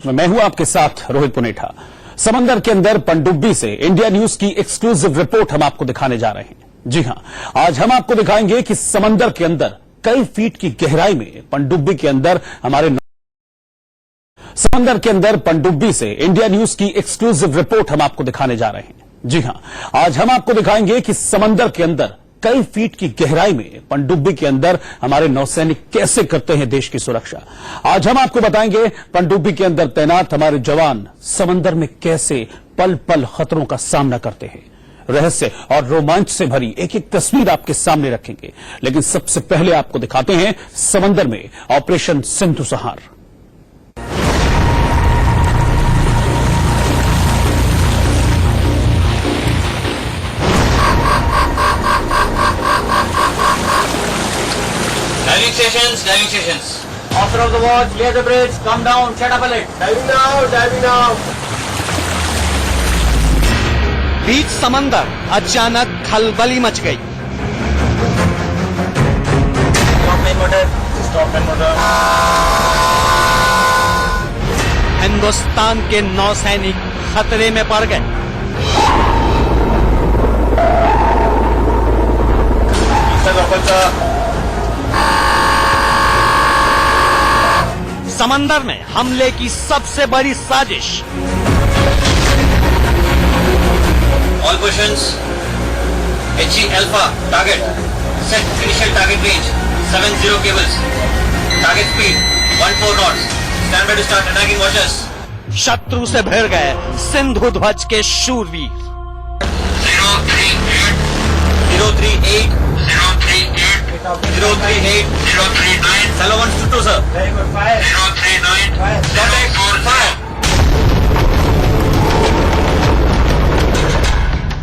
मैं हूं आपके साथ रोहित पुनेठा। समंदर के अंदर पनडुब्बी से इंडिया न्यूज की एक्सक्लूसिव रिपोर्ट हम आपको दिखाने जा रहे हैं। जी हां, आज हम आपको दिखाएंगे कि समंदर के अंदर कई फीट की गहराई में पनडुब्बी के अंदर समंदर के अंदर पनडुब्बी से इंडिया न्यूज की एक्सक्लूसिव रिपोर्ट हम आपको दिखाने जा रहे हैं। जी हां, आज हम आपको दिखाएंगे कि समंदर के अंदर कई फीट की गहराई में पनडुब्बी के अंदर हमारे नौसैनिक कैसे करते हैं देश की सुरक्षा। आज हम आपको बताएंगे पनडुब्बी के अंदर तैनात हमारे जवान समंदर में कैसे पल पल खतरों का सामना करते हैं। रहस्य और रोमांच से भरी एक एक तस्वीर आपके सामने रखेंगे, लेकिन सबसे पहले आपको दिखाते हैं समंदर में operation Sindhu Sahar. Diving stations. Officer of the watch, clear the bridge, come down, set up a light. Diving now, diving now. बीच समंदर अचानक खलबली मच गई। Stop main motor. Stop main motor. Hindustan के नौसैनिक खतरे में पड़ गए। समंदर में हमले की सबसे बड़ी साजिश। All positions. HE Alpha target. Set initial target range 70 cables. Target speed 14 knots. Stand by to start attacking watches. शत्रु से भिड़ गए सिंधु ध्वज के शूरवीर। 038 038 039 Hello 122 sir. Very good. Fire. 039 045.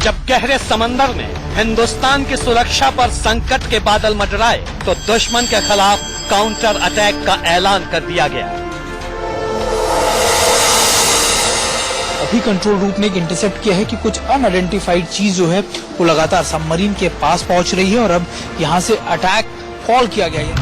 जब गहरे समंदर में हिंदुस्तान की सुरक्षा पर संकट के बादल मंडराए तो दुश्मन के खिलाफ काउंटर अटैक का ऐलान कर दिया गया। अभी कंट्रोल रूम ने इंटरसेप्ट किया है कि कुछ अनआइडेंटिफाइड चीज जो है वो लगातार सबमरीन के पास पहुंच रही है और अब यहां से अटैक कॉल किया गया है।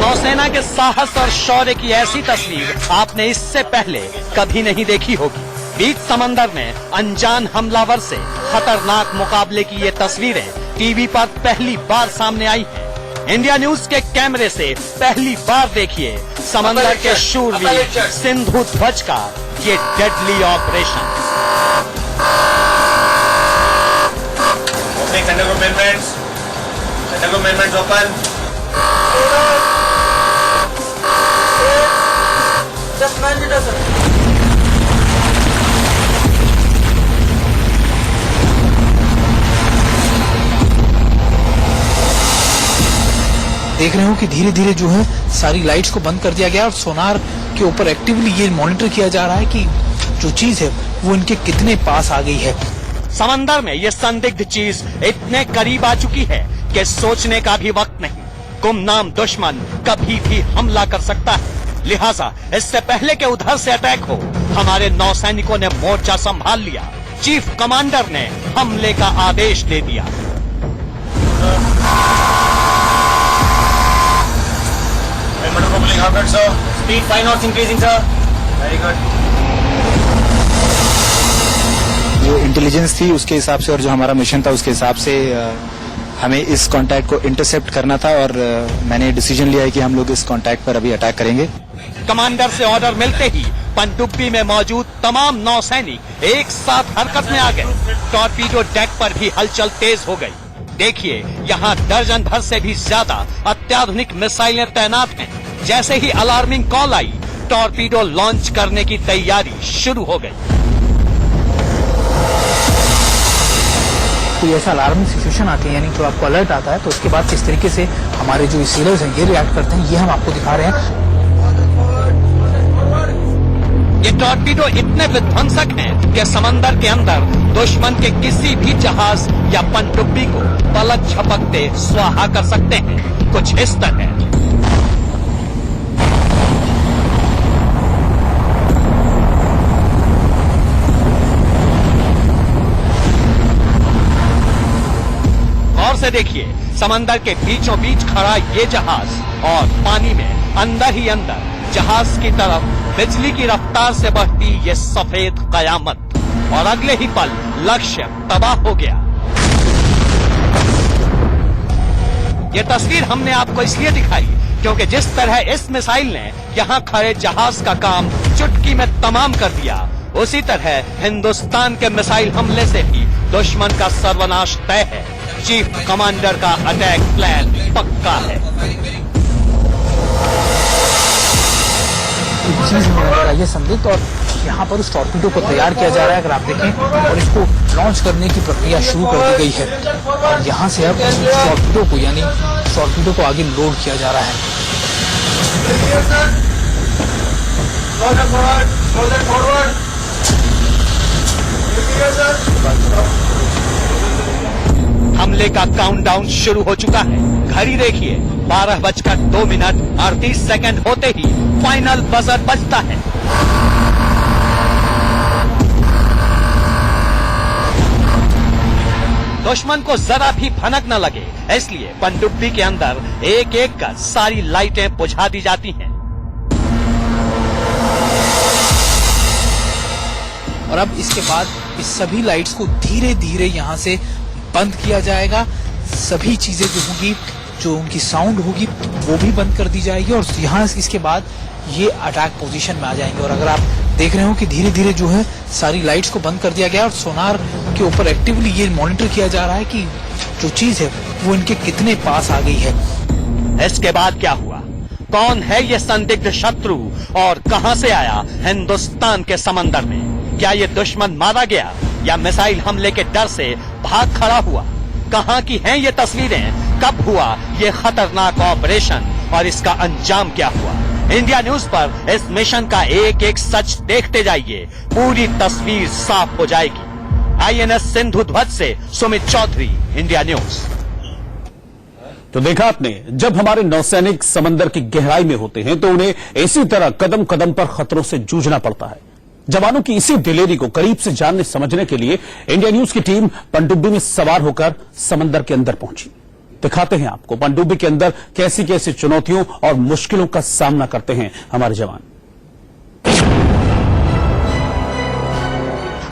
नौसेना के साहस और शौर्य की ऐसी तस्वीर आपने इससे पहले कभी नहीं देखी होगी। बीच समंदर में अनजान हमलावर से खतरनाक मुकाबले की ये तस्वीरें टीवी पर पहली बार सामने आई हैं। इंडिया न्यूज के कैमरे से पहली बार देखिए समंदर के शूरवीर सिंधु ध्वज का ये deadly operation. Center compartments. Center compartments open. Just manage it, sir. देख रहे हो कि धीरे धीरे जो है सारी लाइट्स को बंद कर दिया गया और सोनार के ऊपर एक्टिवली ये मॉनिटर किया जा रहा है कि जो चीज है वो इनके कितने पास आ गई है। समंदर में ये संदिग्ध चीज इतने करीब आ चुकी है कि सोचने का भी वक्त नहीं। गुमनाम दुश्मन कभी भी हमला कर सकता है, लिहाजा इससे पहले के उधर से अटैक हो हमारे नौसैनिकों ने मोर्चा संभाल लिया। चीफ कमांडर ने हमले का आदेश दे दिया। Speed 5 knots increasing, sir. Very good. जो इंटेलिजेंस थी उसके हिसाब से और जो हमारा मिशन था उसके हिसाब से हमें इस कांटेक्ट को इंटरसेप्ट करना था और मैंने डिसीजन लिया है कि हम लोग इस कांटेक्ट पर अभी अटैक करेंगे। कमांडर से ऑर्डर मिलते ही पनडुब्बी में मौजूद तमाम नौसैनिक एक साथ हरकत में आ गए। टॉर्पीडो डेक पर भी हलचल तेज हो गई। देखिए यहाँ दर्जन भर से भी ज्यादा अत्याधुनिक मिसाइलें तैनात हैं। जैसे ही अलार्मिंग कॉल आई टॉर्पीडो लॉन्च करने की तैयारी शुरू हो गई। कोई ऐसा अलार्मिंग सिचुएशन आती है यानी जो आपको अलर्ट आता है तो उसके बाद किस तरीके से हमारे जो सेलर्स हैं ये रिएक्ट करते हैं ये हम आपको दिखा रहे हैं। ये टॉर्पीडो इतने विध्वंसक हैं कि समंदर के अंदर दुश्मन के किसी भी जहाज या पनडुब्बी को पलक झपकते स्वाहा कर सकते हैं। कुछ इस तरह से देखिए, समंदर के बीचों बीच खड़ा ये जहाज और पानी में अंदर ही अंदर जहाज की तरफ बिजली की रफ्तार से बढ़ती ये सफेद कयामत, और अगले ही पल लक्ष्य तबाह हो गया। ये तस्वीर हमने आपको इसलिए दिखाई क्योंकि जिस तरह इस मिसाइल ने यहाँ खड़े जहाज का काम चुटकी में तमाम कर दिया, उसी तरह हिंदुस्तान के मिसाइल हमले से भी दुश्मन का सर्वनाश तय है। चीफ कमांडर का अटैक प्लान पक्का है। एक चीज में नजर आई है संदिग्ध, और यहाँ पर उस टॉर्पीडो को तैयार किया जा रहा है, अगर आप देखें, और इसको लॉन्च करने की प्रक्रिया शुरू कर दी गई है। और यहाँ से अब टॉर्पीडो को यानी टॉर्पीडो को आगे लोड किया जा रहा है। हमले का काउंटडाउन शुरू हो चुका है। घड़ी देखिए, 12:02 होते ही फाइनल बजर बजता है। दुश्मन को जरा भी भनक न लगे, इसलिए पनडुब्बी के अंदर एक एक कर सारी लाइटें बुझा दी जाती हैं। और अब इसके बाद इस सभी लाइट्स को धीरे धीरे यहाँ से बंद किया जाएगा। सभी चीजें जो होंगी, जो उनकी साउंड होगी, वो भी बंद कर दी जाएगी, और यहाँ इसके बाद ये अटैक पोजीशन में आ जाएंगे। और अगर आप देख रहे हो कि धीरे धीरे जो है सारी लाइट्स को बंद कर दिया गया, और सोनार के ऊपर एक्टिवली ये मॉनिटर किया जा रहा है कि जो चीज है वो इनके कितने पास आ गई है। इसके बाद क्या हुआ? कौन है ये संदिग्ध शत्रु और कहां से आया हिंदुस्तान के समंदर में? क्या ये दुश्मन मारा गया या मिसाइल हमले के डर से भाग खड़ा हुआ? कहां की हैं ये तस्वीरें? कब हुआ ये खतरनाक ऑपरेशन और इसका अंजाम क्या हुआ? इंडिया न्यूज पर इस मिशन का एक एक सच देखते जाइए, पूरी तस्वीर साफ हो जाएगी। INS सिंधु ध्वज से सुमित चौधरी, इंडिया न्यूज। तो देखा आपने, जब हमारे नौसैनिक समंदर की गहराई में होते हैं तो उन्हें इसी तरह कदम कदम पर खतरों से जूझना पड़ता है। जवानों की इसी दिलेरी को करीब से जानने समझने के लिए इंडिया न्यूज की टीम पनडुब्बी में सवार होकर समंदर के अंदर पहुंची। दिखाते हैं आपको पनडुब्बी के अंदर कैसी कैसी चुनौतियों और मुश्किलों का सामना करते हैं हमारे जवान।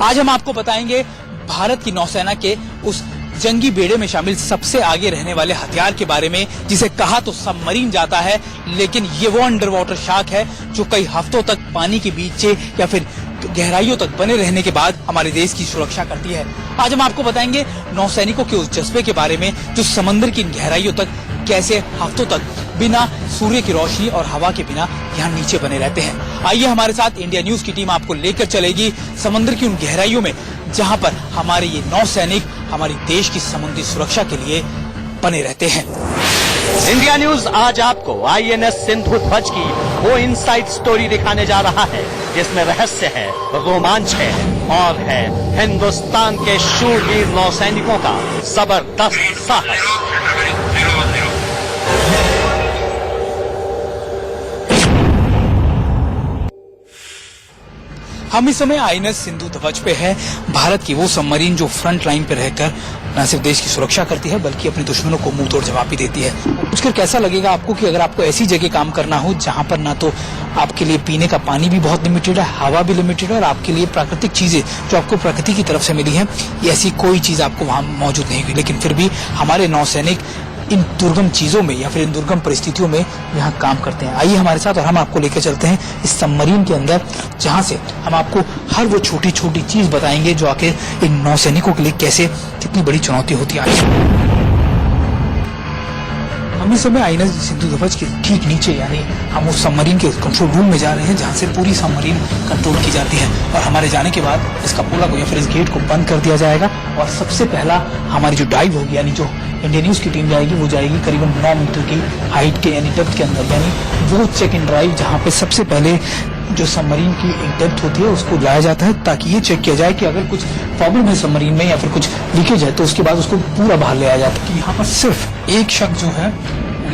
आज हम आपको बताएंगे भारत की नौसेना के उस जंगी बेड़े में शामिल सबसे आगे रहने वाले हथियार के बारे में, जिसे कहा तो सबमरीन जाता है, लेकिन ये वो अंडर वाटर शार्क है जो कई हफ्तों तक पानी के बीच या फिर गहराइयों तक बने रहने के बाद हमारे देश की सुरक्षा करती है। आज हम आपको बताएंगे नौसैनिकों के उस जज्बे के बारे में जो समंदर की गहराइयों तक कैसे हफ्तों तक बिना सूर्य की रोशनी और हवा के बिना यहाँ नीचे बने रहते हैं। आइए हमारे साथ इंडिया न्यूज की टीम आपको लेकर चलेगी समंदर की उन गहराइयों में जहाँ पर हमारे ये नौसैनिक हमारी देश की समुद्री सुरक्षा के लिए बने रहते हैं। इंडिया न्यूज आज आपको INS सिंधु ध्वज की वो इनसाइड स्टोरी दिखाने जा रहा है जिसमें रहस्य है, रोमांच है और है हिंदुस्तान के शूरवीर नौसैनिकों का जबरदस्त साहस। हम इस समय INS सिंधु ध्वज पे है, भारत की वो सबमरीन जो फ्रंट लाइन पे रहकर न सिर्फ देश की सुरक्षा करती है बल्कि अपने दुश्मनों को मुंह तोड़ जवाब भी देती है। पूछकर कैसा लगेगा आपको कि अगर आपको ऐसी जगह काम करना हो जहां पर ना तो आपके लिए पीने का पानी भी बहुत लिमिटेड है, हवा भी लिमिटेड है, और आपके लिए प्राकृतिक चीजें जो आपको प्रकृति की तरफ से मिली है, ऐसी कोई चीज आपको वहां मौजूद नहीं हुई, लेकिन फिर भी हमारे नौसैनिक इन दुर्गम चीजों में या फिर इन दुर्गम परिस्थितियों में यहाँ काम करते हैं। आइए हमारे साथ और हम आपको लेकर चलते हैं इस सबमरीन के अंदर, जहाँ से हम आपको हर वो छोटी छोटी चीज बताएंगे जो आखिर इन नौसैनिकों के लिए कैसे कितनी बड़ी चुनौती होती है। हम इस समय INS सिंधु ध्वज के ठीक नीचे यानी हम उस सबमरीन के कंट्रोल रूम में जा रहे हैं जहाँ से पूरी सबमरीन कंट्रोल की जाती है, और हमारे जाने के बाद इस कपोला को या फिर इस गेट को बंद कर दिया जाएगा। और सबसे पहला हमारी जो डाइव होगी यानी जो इंडिया न्यूज की टीम जाएगी वो जाएगी करीबन 9 मीटर की हाइट के यानी डेप्थ के अंदर, यानी वो चेक इन ड्राइव जहाँ पे सबसे पहले जो सबमरीन की एक डेप्थ होती है उसको लाया जाता है ताकि ये चेक किया जाए कि अगर कुछ प्रॉब्लम है सबमरीन में या फिर कुछ लीकेज है तो उसके बाद उसको पूरा बाहर ले आया जाता है। कि यहाँ पर सिर्फ एक शख्स जो है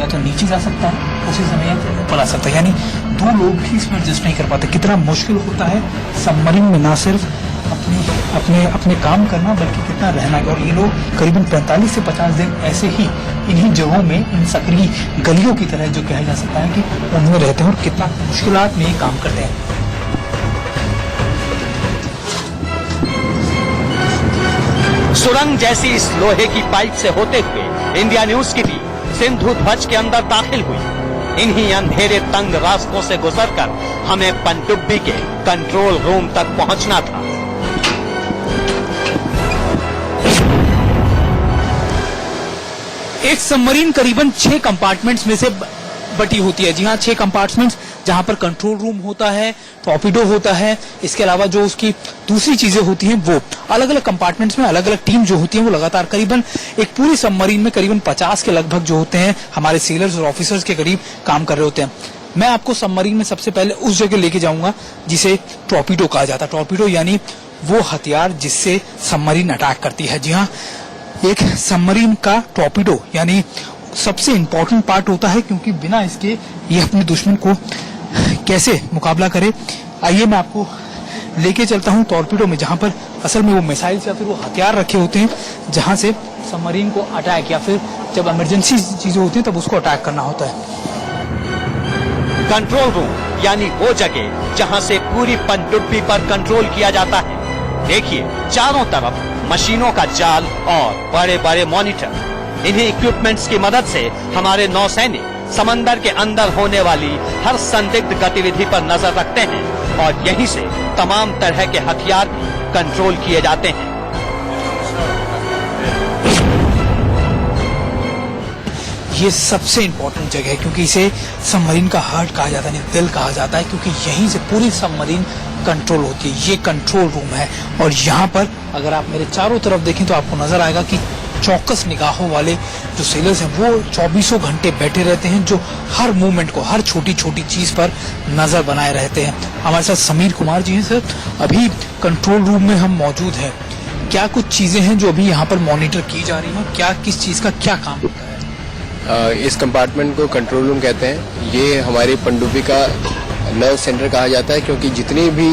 या तो नीचे जा सकता है उसी समय ऊपर आ सकता है, यानी 2 लोग भी इसमें एडजस्ट नहीं कर पाते। कितना मुश्किल होता है सबमरीन में ना सिर्फ अपनी अपने अपने काम करना बल्कि कितना रहना। और ये लोग करीबन 45 से 50 दिन ऐसे ही इन्हीं जगहों में, इन सकरी गलियों की तरह जो कहा जा सकता है कि उनमें रहते हैं और कितना मुश्किलात में ये काम करते हैं। सुरंग जैसी इस लोहे की पाइप से होते हुए इंडिया न्यूज की टीम सिंधु ध्वज के अंदर दाखिल हुई। इन्हीं अंधेरे तंग रास्तों से गुजरकर हमें पनडुब्बी के कंट्रोल रूम तक पहुंचना था। एक सबमरीन करीबन 6 कंपार्टमेंट्स में से बटी होती है। जी हाँ, 6 कंपार्टमेंट्स, जहां पर कंट्रोल रूम होता है, टॉर्पीडो होता है, इसके अलावा जो उसकी दूसरी चीजें होती हैं वो अलग अलग कंपार्टमेंट्स में अलग अलग टीम जो होती है वो लगातार करीबन एक पूरी सबमरीन में करीबन 50 के लगभग जो होते हैं हमारे सेलर्स और ऑफिसर्स के करीब काम कर रहे होते हैं। मैं आपको सबमरीन में सबसे पहले उस जगह लेके जाऊंगा जिसे टॉर्पीडो कहा जाता है। टॉर्पीडो यानी वो हथियार जिससे सबमरीन अटैक करती है। जी हाँ, एक सबमरीन का टॉर्पीडो यानी सबसे इंपॉर्टेंट पार्ट होता है, क्योंकि बिना इसके ये अपने दुश्मन को कैसे मुकाबला करे। आइए मैं आपको लेके चलता हूं टॉर्पीडो में, जहां पर असल में वो मिसाइल्स या फिर वो हथियार रखे होते हैं जहां से सबमरीन को अटैक या फिर जब इमरजेंसी चीजें होती हैं तब उसको अटैक करना होता है। कंट्रोल रूम यानी वो जगह जहां से पूरी पनडुब्बी पर कंट्रोल किया जाता है। देखिए, चारों तरफ मशीनों का जाल और बड़े बड़े मॉनिटर। इन्हीं इक्विपमेंट्स की मदद से हमारे नौसैनिक समंदर के अंदर होने वाली हर संदिग्ध गतिविधि पर नजर रखते हैं और यहीं से तमाम तरह के हथियार भी कंट्रोल किए जाते हैं। ये सबसे इंपॉर्टेंट जगह है क्योंकि इसे सबमरीन का हार्ट कहा जाता है, दिल कहा जाता है, क्योंकि यहीं से पूरी सबमरीन कंट्रोल होती है। ये कंट्रोल रूम है और यहाँ पर अगर आप मेरे चारों तरफ देखें तो आपको नजर आएगा कि चौकस निगाहों वाले जो सेलर्स हैं वो 24 घंटे बैठे रहते हैं, जो हर मूवमेंट को, हर छोटी छोटी चीज पर नजर बनाए रहते हैं। हमारे साथ समीर कुमार जी हैं। सर, अभी कंट्रोल रूम में हम मौजूद हैं, क्या कुछ चीजें हैं जो अभी यहाँ पर मॉनिटर की जा रही हैं? क्या किस चीज का क्या काम होता है? इस कंपार्टमेंट को कंट्रोल रूम कहते हैं। ये हमारी पनडुब्बी का नर्व सेंटर कहा जाता है, क्योंकि जितनी भी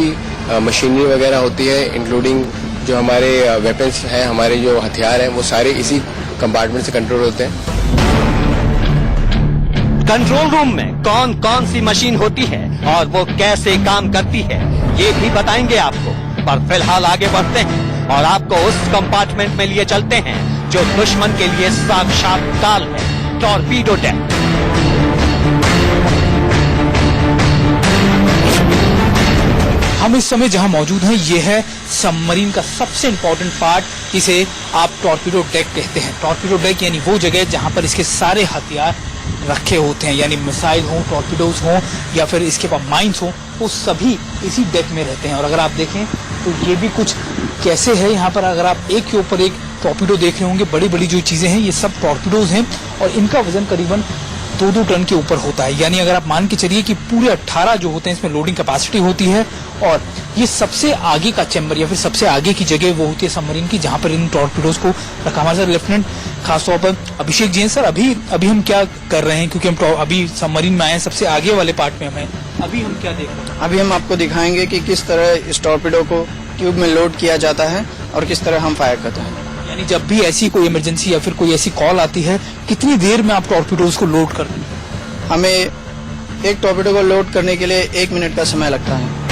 मशीनरी वगैरह होती है, इंक्लूडिंग जो हमारे वेपन्स हैं, हमारे जो हथियार हैं, वो सारे इसी कंपार्टमेंट से कंट्रोल होते हैं। कंट्रोल रूम में कौन कौन सी मशीन होती है और वो कैसे काम करती है ये भी बताएंगे आपको, पर फिलहाल आगे बढ़ते हैं और आपको उस कंपार्टमेंट में लिए चलते हैं जो दुश्मन के लिए साक्षात काल है, टॉर्पीडो डेक। हम इस समय जहां मौजूद हैं ये है सबमरीन का सबसे इंपॉर्टेंट पार्ट, इसे आप टॉर्पीडो डेक कहते हैं। टॉर्पीडो डेक यानी वो जगह जहां पर इसके सारे हथियार रखे होते हैं, यानी मिसाइल हो, टॉर्पीडोज हो या फिर इसके पास माइंस हो, वो सभी इसी डेक में रहते हैं। और अगर आप देखें तो ये भी कुछ कैसे है, यहाँ पर अगर आप एक के ऊपर एक टॉर्पीडो देख रहे होंगे, बड़ी बड़ी जो चीजें हैं ये सब टॉर्पीडोज हैं और इनका वजन करीबन 2-2 टन के ऊपर होता है। यानी अगर आप मान के चलिए कि पूरे 18 जो होते हैं इसमें लोडिंग कैपेसिटी होती है। और ये सबसे आगे का चैम्बर या फिर सबसे आगे की जगह वो होती है सबमरीन की, जहां पर इन टॉर्पीडोज को रखा। हमारे साथ लेफ्टिनेंट खासतौर पर अभिषेक जी हैं। सर, अभी हम क्या कर रहे हैं, क्योंकि हम अभी सबमरीन में आए हैं, सबसे आगे वाले पार्ट में हमें अभी हम क्या देख रहे हैं? अभी हम आपको दिखाएंगे कि किस तरह इस टॉर्पीडो को ट्यूब में लोड किया जाता है और किस तरह हम फायर करते हैं। यानी जब भी ऐसी कोई इमरजेंसी या फिर कोई ऐसी कॉल आती है, कितनी देर में आप टॉर्पीडोज को लोड करते हैं? हमें एक टॉर्पीडो को लोड करने के लिए 1 मिनट का समय लगता है।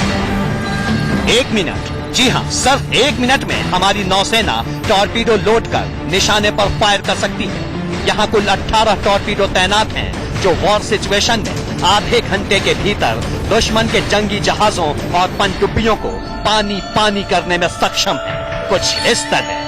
1 मिनट? जी हाँ, सिर्फ 1 मिनट में हमारी नौसेना टॉर्पीडो लोड कर निशाने पर फायर कर सकती है। यहाँ कुल 18 टॉर्पीडो तैनात हैं जो वॉर सिचुएशन में आधे घंटे के भीतर दुश्मन के जंगी जहाजों और पनडुब्बियों को पानी पानी करने में सक्षम है। कुछ इस तरह।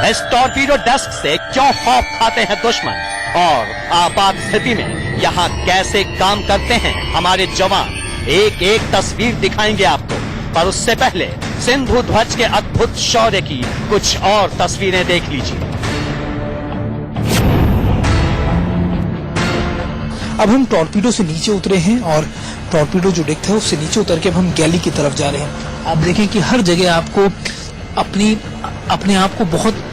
इस टॉर्पीडो डेस्क से क्यों खौफ खाते हैं दुश्मन और आपात स्थिति में यहाँ कैसे काम करते हैं हमारे जवान, एक एक तस्वीर दिखाएंगे आपको। पर उससे पहले सिंधु ध्वज के अद्भुत शौर्य की कुछ और तस्वीरें देख लीजिए। अब हम टॉर्पीडो से नीचे उतरे हैं और टॉर्पीडो जो डेक था उससे नीचे उतर के अब हम गैली की तरफ जा रहे हैं। आप देखें कि हर जगह आपको अपने आप को बहुत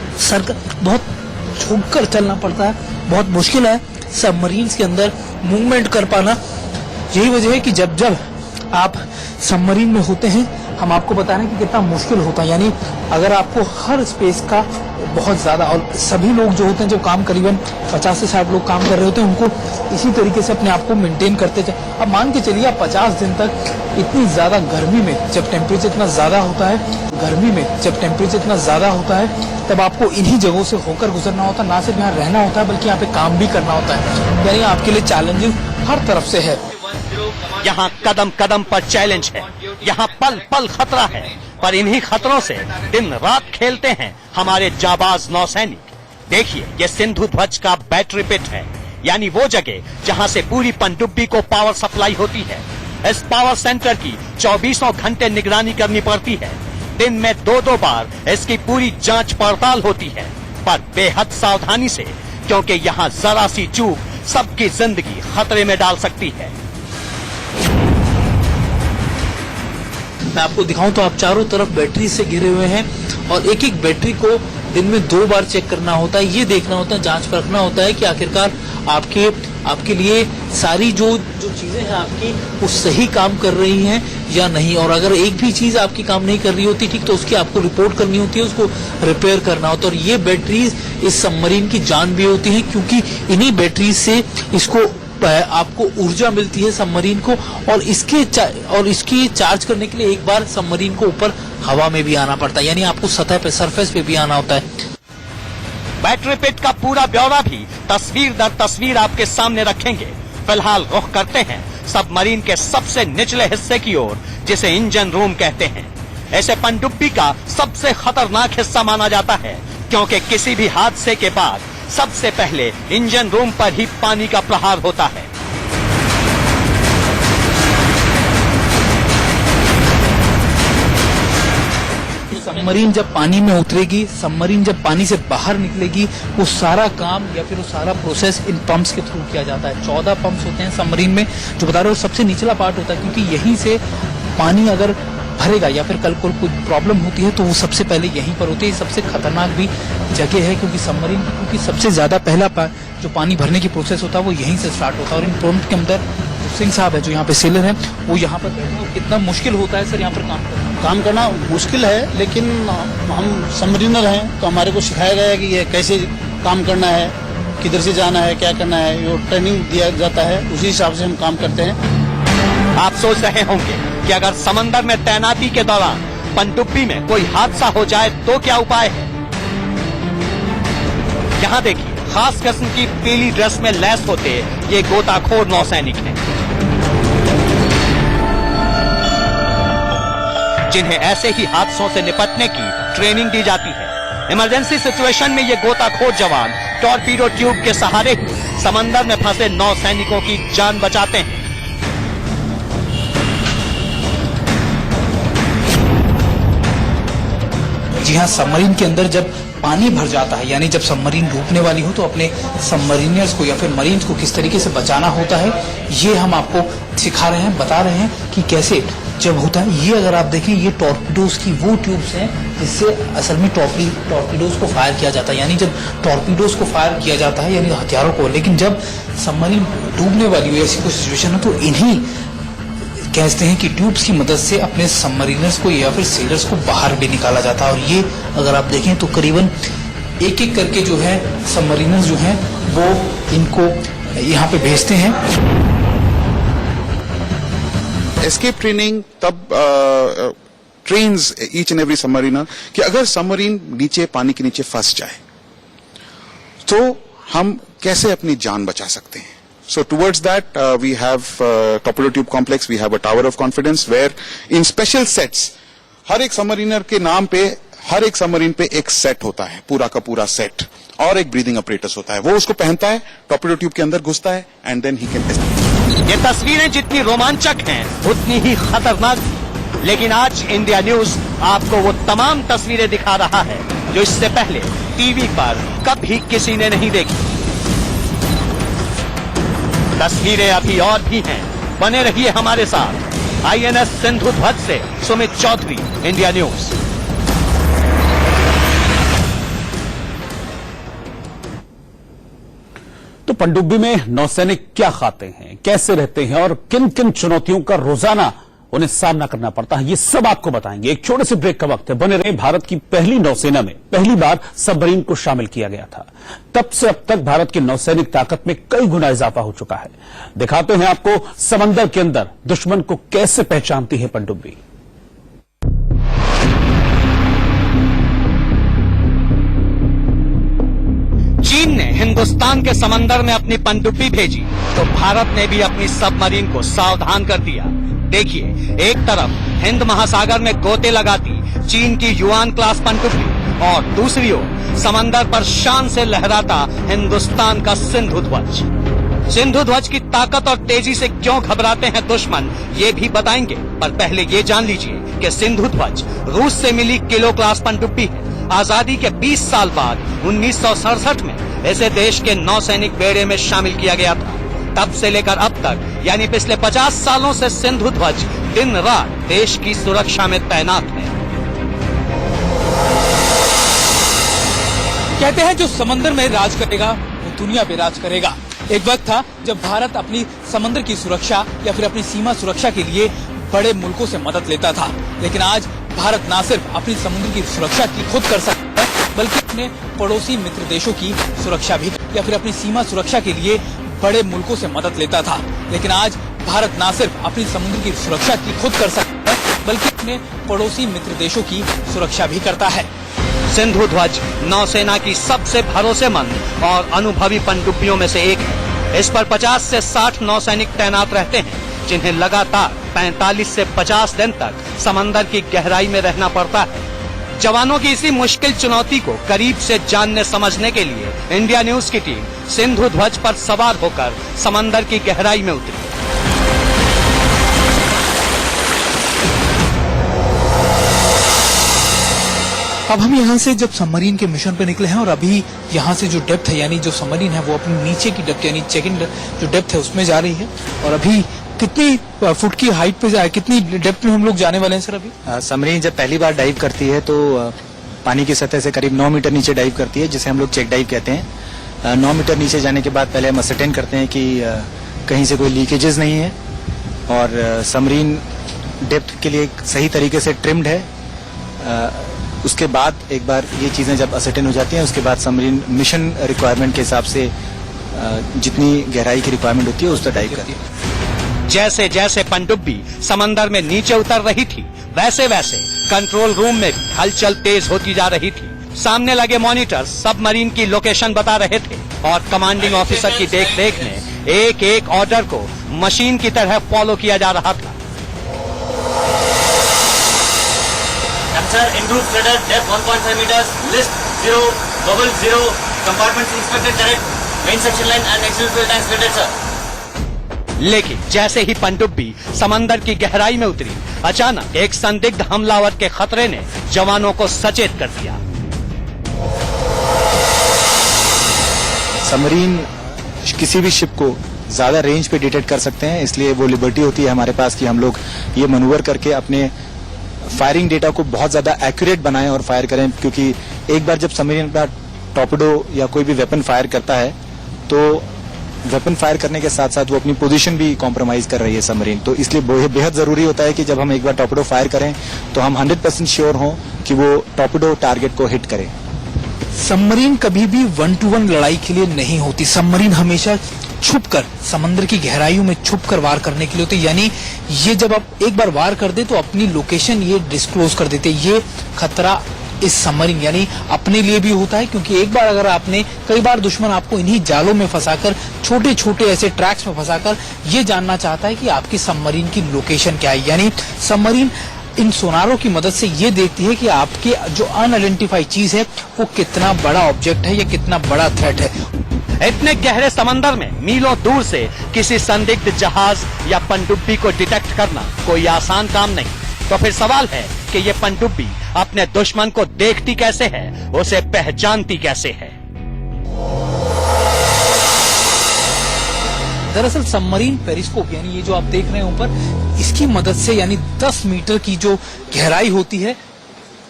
झुक कर चलना पड़ता है, बहुत मुश्किल है सबमरीन्स के अंदर मूवमेंट कर पाना। यही वजह है कि जब जब आप सबमरीन में होते हैं, हम आपको बता रहे हैं कि कितना मुश्किल होता है। यानी अगर आपको हर स्पेस का बहुत ज्यादा, और सभी लोग जो होते हैं, जो काम करीबन 50 से 60 लोग काम कर रहे होते हैं, उनको इसी तरीके से अपने आप को मेंटेन करते जाए। अब मान के चलिए आप 50 दिन तक इतनी ज्यादा गर्मी में, जब टेम्परेचर इतना ज्यादा होता है, गर्मी में जब टेम्परेचर इतना ज्यादा होता है, तब आपको इन्हीं जगहों से होकर गुजरना होता है। ना सिर्फ यहाँ रहना होता है, बल्कि यहाँ पे काम भी करना होता है। यानी आपके लिए चैलेंजेस हर तरफ से है। यहाँ कदम कदम पर चैलेंज है, यहाँ पल पल खतरा है, पर इन्हीं खतरों से दिन रात खेलते हैं हमारे जाबाज नौसैनिक। देखिए, ये सिंधु ध्वज का बैटरी पिट है, यानी वो जगह जहाँ से पूरी पनडुब्बी को पावर सप्लाई होती है। इस पावर सेंटर की 24 घंटे निगरानी करनी पड़ती है। दिन में 2-2 बार इसकी पूरी जांच पड़ताल होती है, पर बेहद सावधानी से, क्योंकि यहाँ जरा सी चूक सबकी जिंदगी खतरे में डाल सकती है। मैं आपको दिखाऊं तो आप चारों तरफ बैटरी से घिरे हुए हैं, और एक एक बैटरी को दिन में 2 बार चेक करना होता है। ये देखना होता है, जांच परखना होता है कि आखिरकार आपके लिए सारी जो चीजें हैं आपकी, वो सही काम कर रही हैं या नहीं। और अगर एक भी चीज आपकी काम नहीं कर रही होती ठीक, तो उसकी आपको रिपोर्ट करनी होती है, उसको रिपेयर करना होता है। और ये बैटरीज इस सबमरीन की जान भी होती है, क्योंकि इन्हीं बैटरीज से इसको आपको ऊर्जा मिलती है सबमरीन को, और इसकी चार्ज करने के लिए एक बार सबमरीन को ऊपर हवा में भी आना पड़ता है, यानी आपको सतह पे, सरफेस पे भी आना होता है। बैटरी पिट का पूरा ब्यौरा भी तस्वीर दर तस्वीर आपके सामने रखेंगे। फिलहाल रुख करते हैं सबमरीन के सबसे निचले हिस्से की ओर, जिसे इंजन रूम कहते हैं। ऐसे पनडुब्बी का सबसे खतरनाक हिस्सा माना जाता है, क्योंकि किसी भी हादसे के बाद सबसे पहले इंजन रूम पर ही पानी का प्रहार होता है। सबमरीन जब पानी में उतरेगी, सबमरीन जब पानी से बाहर निकलेगी, वो सारा काम या फिर वो सारा प्रोसेस इन पंप्स के थ्रू किया जाता है। 14 पंप्स होते हैं सबमरीन में, जो बता रहे हो सबसे निचला पार्ट होता है, क्योंकि यहीं से पानी अगर भरेगा या फिर कल को कोई प्रॉब्लम होती है तो वो सबसे पहले यहीं पर होती है। सबसे खतरनाक भी जगह है, क्योंकि सबमरीन की, क्योंकि सबसे ज्यादा पहला जो पानी भरने की प्रोसेस होता है वो यहीं से स्टार्ट होता है। और इन पंप के अंदर सिंह साहब है जो यहाँ पे सेलर है, वो यहाँ पर बैठे हैं। कितना मुश्किल होता है सर यहाँ पर काम करना? मुश्किल है, लेकिन हम सबमरीनर हैं तो हमारे को सिखाया गया है कि ये कैसे काम करना है, किधर से जाना है, क्या करना है, ये ट्रेनिंग दिया जाता है, उसी हिसाब से हम काम करते हैं। आप सोच रहे होंगे कि अगर समंदर में तैनाती के दौरान पनडुब्बी में कोई हादसा हो जाए तो क्या उपाय है। यहाँ देखिए, खास किस्म की पीली ड्रेस में लैस होते ये गोताखोर नौसैनिक हैं, जिन्हें ऐसे ही हादसों से निपटने की ट्रेनिंग दी जाती है। इमरजेंसी सिचुएशन में ये गोताखोर जवान टॉर्पीडो ट्यूब के सहारे ही समंदर में फंसे नौसैनिकों की जान बचाते हैं। जी हाँ, सबमरीन के अंदर जब पानी भर जाता है, यानी जब सबमरीन डूबने वाली हो, तो अपने सबमरीनियर्स को या फिर मरीन्स को किस तरीके से बचाना होता है, ये हम आपको सिखा रहे हैं, बता रहे हैं कि कैसे जब होता है। ये अगर आप देखें, ये टॉर्पीडोज की वो ट्यूब्स हैं जिससे असल में टॉर्पीडोज को फायर किया जाता है। यानी जब टॉर्पीडोज को फायर किया जाता है, यानी हथियारों को, लेकिन जब सबमरीन डूबने वाली हो, ऐसी कोई सिचुएशन हो, तो इन्हीं कहते हैं कि ट्यूब्स की मदद से अपने सबमरीनर्स को या फिर सेलर्स को बाहर भी निकाला जाता है। और ये अगर आप देखें तो करीबन एक एक करके जो है सबमरीनर्स जो हैं वो इनको यहाँ पे भेजते हैं। एस्केप ट्रेनिंग तब trains each and every submariner कि अगर सबमरीन नीचे, पानी के नीचे फंस जाए तो हम कैसे अपनी जान बचा सकते हैं। So towards that, we have torpedo tube complex. We have a tower of confidence where in special sets, हर एक सबमरीनर के नाम पे हर एक सबमरीन पे एक सेट होता है, पूरा का पूरा सेट, और एक ब्रीदिंग अपरेटस होता है। वो उसको पहनता है, टॉर्पेडो ट्यूब के अंदर घुसता है, एंड देन ही कैन। ये तस्वीरें जितनी रोमांचक हैं उतनी ही खतरनाक भी। लेकिन आज इंडिया न्यूज आपको वो तमाम तस्वीरें दिखा रहा है जो इससे पहले टीवी पर कभी किसी ने नहीं देखी। तस्वीरें अभी और भी हैं, बने रहिए हमारे साथ। INS सिंधु ध्वज से सुमित चौधरी, इंडिया न्यूज। तो पनडुब्बी में नौसैनिक क्या खाते हैं, कैसे रहते हैं और किन किन चुनौतियों का रोजाना उन्हें सामना करना पड़ता है, ये सब आपको बताएंगे। एक छोटे से ब्रेक का वक्त है, बने रहे। भारत की पहली नौसेना में पहली बार सबमरीन को शामिल किया गया था। तब से अब तक भारत की नौसैनिक ताकत में कई गुना इजाफा हो चुका है। दिखाते हैं आपको समंदर के अंदर दुश्मन को कैसे पहचानती है पनडुब्बी। चीन ने हिंदुस्तान के समंदर में अपनी पनडुब्बी भेजी तो भारत ने भी अपनी सबमरीन को सावधान कर दिया। देखिए, एक तरफ हिंद महासागर में गोते लगाती चीन की युआन क्लास पनडुब्बी और दूसरी ओर समंदर पर शान से लहराता हिंदुस्तान का सिंधु ध्वज। सिंधु ध्वज की ताकत और तेजी से क्यों घबराते हैं दुश्मन, ये भी बताएंगे। पर पहले ये जान लीजिए कि सिंधु ध्वज रूस से मिली किलो क्लास पनडुब्बी है। आजादी के 20 साल बाद 1967 में इसे देश के नौसैनिक बेड़े में शामिल किया गया था। तब से लेकर अब तक यानी पिछले 50 सालों से सिंधु ध्वज दिन रात देश की सुरक्षा में तैनात है। कहते हैं जो समंदर में राज करेगा वो दुनिया पे राज करेगा। एक वक्त था जब भारत अपनी समंदर की सुरक्षा या फिर अपनी सीमा सुरक्षा के लिए बड़े मुल्कों से मदद लेता था, लेकिन आज भारत न सिर्फ अपनी समुद्र की सुरक्षा की खुद कर सकता है बल्कि अपने पड़ोसी मित्र देशों की सुरक्षा भी, या फिर अपनी सीमा सुरक्षा के लिए बड़े मुल्कों से मदद लेता था, लेकिन आज भारत न सिर्फ अपनी समुद्र की सुरक्षा की खुद कर सकता है बल्कि अपने पड़ोसी मित्र देशों की सुरक्षा भी करता है। सिंधु ध्वज नौसेना की सबसे भरोसेमंद और अनुभवी पनडुब्बियों में से एक है। इस पर 50 से 60 नौसैनिक तैनात रहते हैं, जिन्हें लगातार 45 से 50 दिन तक समंदर की गहराई में रहना पड़ता है। जवानों की इसी मुश्किल चुनौती को करीब से जानने समझने के लिए इंडिया न्यूज की टीम सिंधु ध्वज पर सवार होकर समंदर की गहराई में उतरी। अब हम यहाँ से जब सबमरीन के मिशन पे निकले हैं और अभी यहाँ से जो डेप्थ है यानी जो सबमरीन है वो अपनी नीचे की डेप्थ यानी सेकंड जो डेप्थ है उसमें जा रही है। और अभी कितनी फुट की हाइट पे जाए, कितनी डेप्थ में हम लोग जाने वाले हैं सर? अभी सबमरीन जब पहली बार डाइव करती है तो पानी की सतह से करीब 9 मीटर नीचे डाइव करती है, जिसे हम लोग चेक डाइव कहते हैं। 9 मीटर नीचे जाने के बाद पहले हम असरटेन करते हैं कि कहीं से कोई लीकेजेस नहीं है और सबमरीन डेप्थ के लिए सही तरीके से ट्रिम्ड है। उसके बाद एक बार ये चीजें जब असरटेन हो जाती हैं उसके बाद सबमरीन मिशन रिक्वायरमेंट के हिसाब से जितनी गहराई की रिक्वायरमेंट होती है उस तक डाइव करती है। जैसे जैसे पनडुब्बी समंदर में नीचे उतर रही थी वैसे वैसे कंट्रोल रूम में हलचल तेज होती जा रही थी। सामने लगे मॉनिटर सबमरीन की लोकेशन बता रहे थे और कमांडिंग ऑफिसर की देखरेख में एक एक ऑर्डर को मशीन की तरह फॉलो किया जा रहा था। Capture in-group rudder, depth 1.5 meters, list 000, compartments inspected direct, main section line and external fuel tanks fitted, sir. लेकिन जैसे ही पनडुब्बी समंदर की गहराई में उतरी, अचानक एक संदिग्ध हमलावर के खतरे ने जवानों को सचेत कर दिया। सबमरीन किसी भी शिप को ज्यादा रेंज पे डिटेक्ट कर सकते हैं, इसलिए वो लिबर्टी होती है हमारे पास कि हम लोग ये मनूवर करके अपने फायरिंग डेटा को बहुत ज्यादा एक्यूरेट बनाएं और फायर करें, क्योंकि एक बार जब सबमरीन अपना टॉर्पेडो या कोई भी वेपन फायर करता है तो वेपन फायर करने के साथ साथ वो अपनी पोजीशन भी कॉम्प्रोमाइज कर रही है सबमरीन। तो इसलिए बेहद जरूरी होता है कि जब हम एक बार टॉर्पेडो फायर करें तो हम 100% श्योर हों कि वो टॉर्पेडो टारगेट को हिट करे। सबमरीन कभी भी 1-to-1 लड़ाई के लिए नहीं होती। सबमरीन हमेशा छुपकर समंदर की गहराइयों में छुपकर वार करने के लिए होती है। यानी ये जब आप एक बार वार कर दे तो अपनी लोकेशन ये डिस्क्लोज कर देते। ये खतरा इस सबमरीन यानी अपने लिए भी होता है, क्योंकि एक बार अगर आपने कई बार दुश्मन आपको इन्हीं जालों में फंसाकर छोटे छोटे ऐसे ट्रैक्स में फंसाकर ये जानना चाहता है कि आपकी सबमरीन की लोकेशन क्या है। यानी सबमरीन इन सोनारों की मदद से ये देखती है कि आपके जो अनआइडेंटिफाइड चीज है वो कितना बड़ा ऑब्जेक्ट है या कितना बड़ा थ्रेट है। इतने गहरे समंदर में मीलों दूर से किसी संदिग्ध जहाज या पनडुब्बी को डिटेक्ट करना कोई आसान काम नहीं। तो फिर सवाल है कि ये पनडुब्बी अपने दुश्मन को देखती कैसे है, उसे पहचानती कैसे है। दरअसल सबमरीन पेरिस्कोप यानी ये जो आप देख रहे हैं ऊपर, इसकी मदद से यानी 10 मीटर की जो गहराई होती है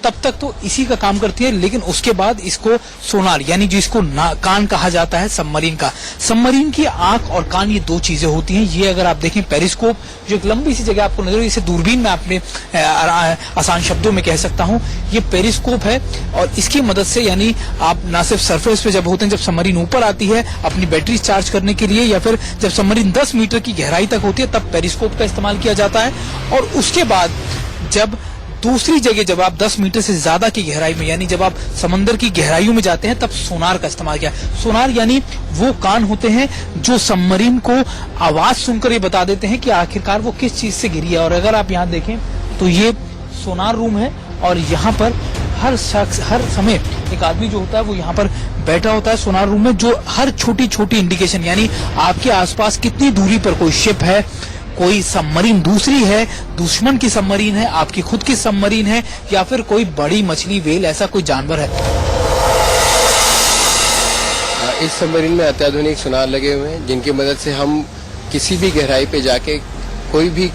तब तक तो इसी का काम करती है, लेकिन उसके बाद इसको सोनार यानी जिसको कान कहा जाता है सबमरीन का, सबमरीन की आंख और कान ये दो चीजें होती हैं। ये अगर आप देखें पेरिस्कोप जो एक लंबी सी जगह आपको नजर, इसे दूरबीन में आपने आसान शब्दों में कह सकता हूं, ये पेरिस्कोप है और इसकी मदद से यानी आप ना सिर्फ सरफेस पे जब होते हैं, जब सबमरीन ऊपर आती है अपनी बैटरी चार्ज करने के लिए, या फिर जब सबमरीन 10 मीटर की गहराई तक होती है तब पेरिस्कोप का इस्तेमाल किया जाता है। और उसके बाद जब दूसरी जगह जब आप 10 मीटर से ज्यादा की गहराई में यानी जब आप समंदर की गहराइयों में जाते हैं तब सोनार का इस्तेमाल किया। सोनार यानी वो कान होते हैं जो सबमरीन को आवाज सुनकर ये बता देते हैं कि आखिरकार वो किस चीज से गिरी है। और अगर आप यहाँ देखें तो ये सोनार रूम है और यहाँ पर हर शख्स हर समय एक आदमी जो होता है वो यहाँ पर बैठा होता है सोनार रूम में, जो हर छोटी छोटी इंडिकेशन यानी आपके आसपास कितनी दूरी पर कोई शिप है, कोई सबमरीन दूसरी है, दुश्मन की सबमरीन है, आपकी खुद की सबमरीन है, या फिर कोई बड़ी मछली व्हेल ऐसा कोई जानवर है। इस सबमरीन में अत्याधुनिक सोनार लगे हुए हैं जिनकी मदद से हम किसी भी गहराई पे जाके कोई भी